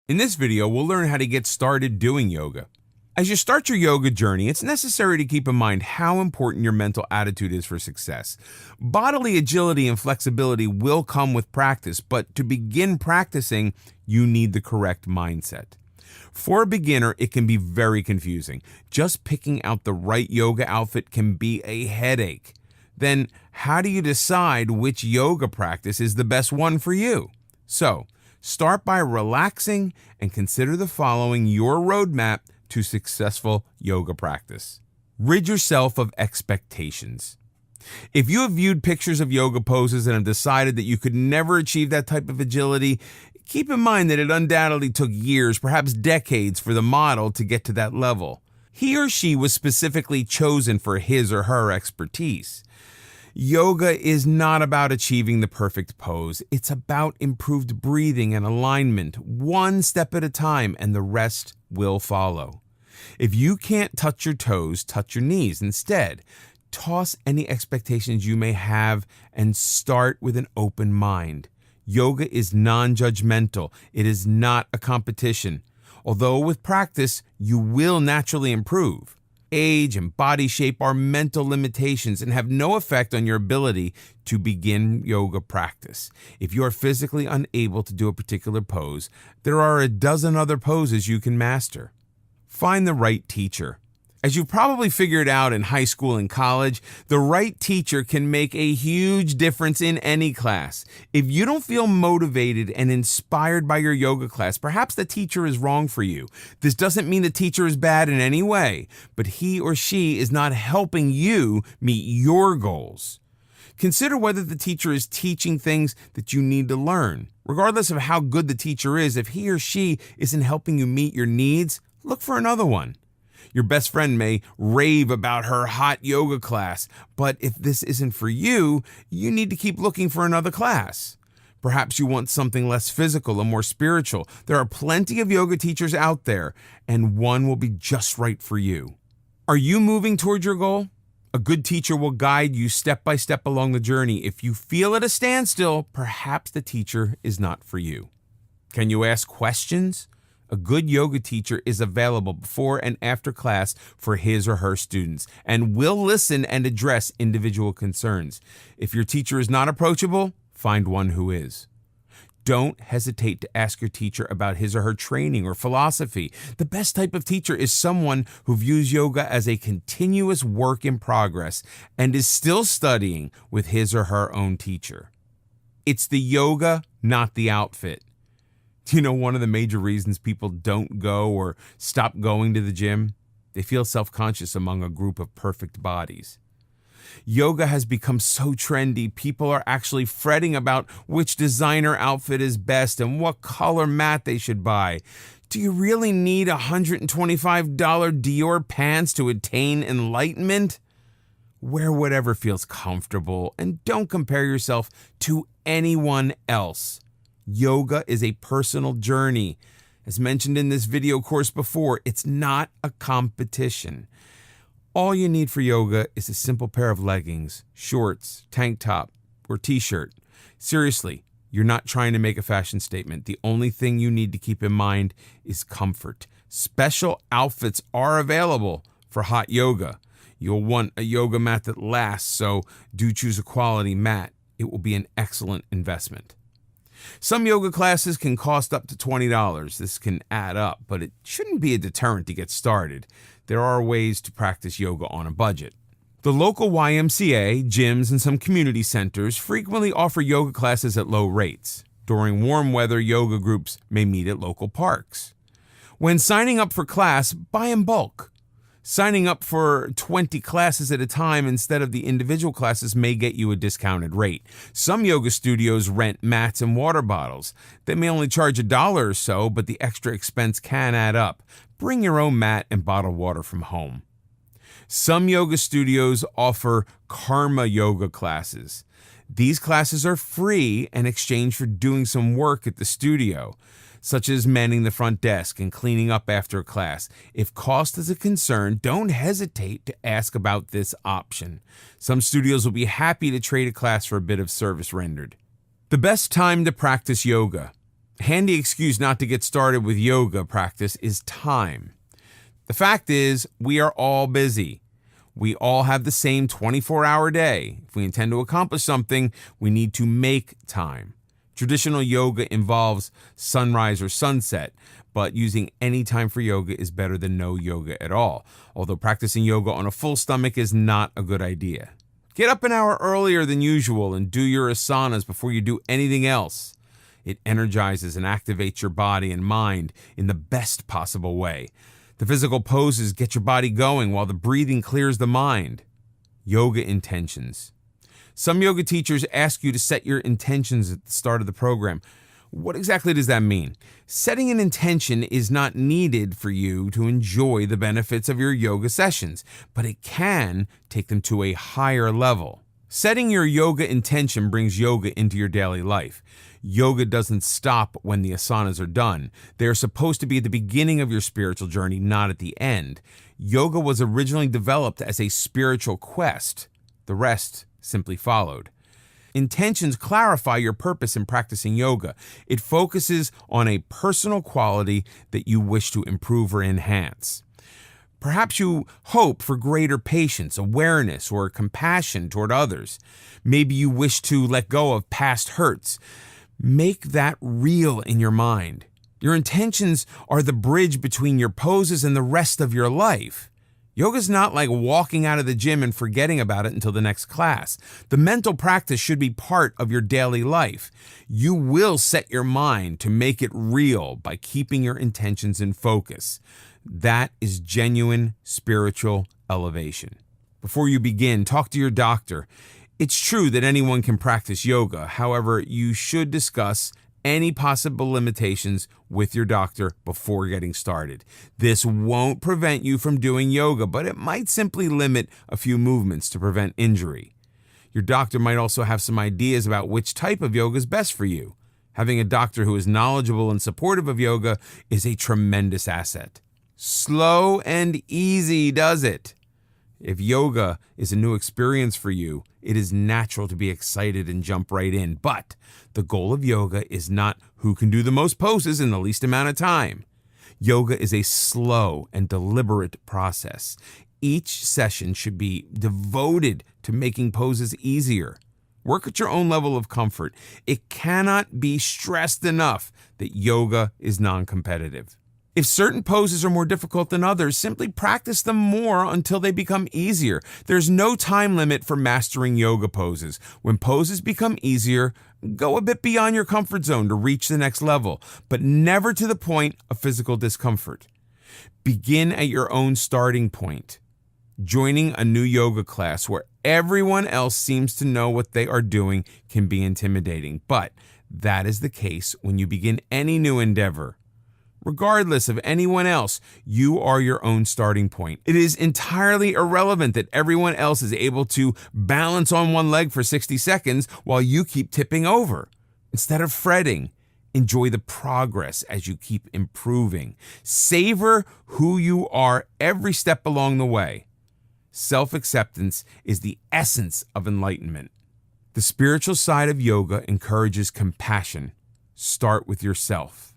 In this video, we'll learn how to get started doing yoga. As you start your yoga journey, it's necessary to keep in mind how important your mental attitude is for success. Bodily agility and flexibility will come with practice, but to begin practicing, you need the correct mindset. For a beginner, it can be very confusing. Just picking out the right yoga outfit can be a headache. Then, how do you decide which yoga practice is the best one for you? So, start by relaxing and consider the following your roadmap to successful yoga practice. Rid yourself of expectations. If you have viewed pictures of yoga poses and have decided that you could never achieve that type of agility, keep in mind that it undoubtedly took years, perhaps decades, for the model to get to that level. He or she was specifically chosen for his or her expertise. Yoga is not about achieving the perfect pose. It's about improved breathing and alignment, one step at a time, and the rest will follow. If you can't touch your toes, touch your knees instead. Toss any expectations you may have and start with an open mind. Yoga is non-judgmental. It is not a competition. Although with practice, you will naturally improve. Age and body shape are mental limitations and have no effect on your ability to begin yoga practice. If you are physically unable to do a particular pose, there are a dozen other poses you can master. Find the right teacher. As you've probably figured out in high school and college, the right teacher can make a huge difference in any class. If you don't feel motivated and inspired by your yoga class, perhaps the teacher is wrong for you. This doesn't mean the teacher is bad in any way, but he or she is not helping you meet your goals. Consider whether the teacher is teaching things that you need to learn. Regardless of how good the teacher is, if he or she isn't helping you meet your needs, look for another one. Your best friend may rave about her hot yoga class, but if this isn't for you, you need to keep looking for another class. Perhaps you want something less physical and more spiritual. There are plenty of yoga teachers out there, and one will be just right for you. Are you moving toward your goal? A good teacher will guide you step by step along the journey. If you feel at a standstill, perhaps the teacher is not for you. Can you ask questions? A good yoga teacher is available before and after class for his or her students and will listen and address individual concerns. If your teacher is not approachable, find one who is. Don't hesitate to ask your teacher about his or her training or philosophy. The best type of teacher is someone who views yoga as a continuous work in progress and is still studying with his or her own teacher. It's the yoga, not the outfit. Do you know one of the major reasons people don't go or stop going to the gym? They feel self-conscious among a group of perfect bodies. Yoga has become so trendy, people are actually fretting about which designer outfit is best and what color mat they should buy. Do you really need $125 Dior pants to attain enlightenment? Wear whatever feels comfortable and don't compare yourself to anyone else. Yoga is a personal journey. As mentioned in this video course before, it's not a competition. All you need for yoga is a simple pair of leggings, shorts, tank top, or t-shirt. Seriously, you're not trying to make a fashion statement. The only thing you need to keep in mind is comfort. Special outfits are available for hot yoga. You'll want a yoga mat that lasts, so do choose a quality mat. It will be an excellent investment. Some yoga classes can cost up to $20. This can add up, but it shouldn't be a deterrent to get started. There are ways to practice yoga on a budget. The local YMCA, gyms, and some community centers frequently offer yoga classes at low rates. During warm weather, yoga groups may meet at local parks. When signing up for class, buy in bulk. Signing up for 20 classes at a time instead of the individual classes may get you a discounted rate. Some yoga studios rent mats and water bottles. They may only charge $1 or so, but the extra expense can add up. Bring your own mat and bottled water from home. Some yoga studios offer karma yoga classes. These classes are free in exchange for doing some work at the studio, such as manning the front desk and cleaning up after a class. If cost is a concern, don't hesitate to ask about this option. Some studios will be happy to trade a class for a bit of service rendered. The best time to practice yoga. A handy excuse not to get started with yoga practice is time. The fact is, we are all busy. We all have the same 24-hour day. If we intend to accomplish something, we need to make time. Traditional yoga involves sunrise or sunset, but using any time for yoga is better than no yoga at all, although practicing yoga on a full stomach is not a good idea. Get up an hour earlier than usual and do your asanas before you do anything else. It energizes and activates your body and mind in the best possible way. The physical poses get your body going while the breathing clears the mind. Yoga intentions. Some yoga teachers ask you to set your intentions at the start of the program. What exactly does that mean? Setting an intention is not needed for you to enjoy the benefits of your yoga sessions, but it can take them to a higher level. Setting your yoga intention brings yoga into your daily life. Yoga doesn't stop when the asanas are done. They are supposed to be at the beginning of your spiritual journey, not at the end. Yoga was originally developed as a spiritual quest. The rest simply followed. Intentions clarify your purpose in practicing yoga. It focuses on a personal quality that you wish to improve or enhance. Perhaps you hope for greater patience, awareness, or compassion toward others. Maybe you wish to let go of past hurts. Make that real in your mind. Your intentions are the bridge between your poses and the rest of your life. Yoga's not like walking out of the gym and forgetting about it until the next class. The mental practice should be part of your daily life. You will set your mind to make it real by keeping your intentions in focus. That is genuine spiritual elevation. Before you begin, talk to your doctor. It's true that anyone can practice yoga. However, you should discuss any possible limitations with your doctor before getting started. This won't prevent you from doing yoga, but it might simply limit a few movements to prevent injury. Your doctor might also have some ideas about which type of yoga is best for you. Having a doctor who is knowledgeable and supportive of yoga is a tremendous asset. Slow and easy does it. If yoga is a new experience for you, it is natural to be excited and jump right in. But the goal of yoga is not who can do the most poses in the least amount of time. Yoga is a slow and deliberate process. Each session should be devoted to making poses easier. Work at your own level of comfort. It cannot be stressed enough that yoga is non-competitive. If certain poses are more difficult than others, simply practice them more until they become easier. There's no time limit for mastering yoga poses. When poses become easier, go a bit beyond your comfort zone to reach the next level, but never to the point of physical discomfort. Begin at your own starting point. Joining a new yoga class where everyone else seems to know what they are doing can be intimidating, but that is the case when you begin any new endeavor. Regardless of anyone else, you are your own starting point. It is entirely irrelevant that everyone else is able to balance on one leg for 60 seconds while you keep tipping over. Instead of fretting, enjoy the progress as you keep improving. Savor who you are every step along the way. Self-acceptance is the essence of enlightenment. The spiritual side of yoga encourages compassion. Start with yourself.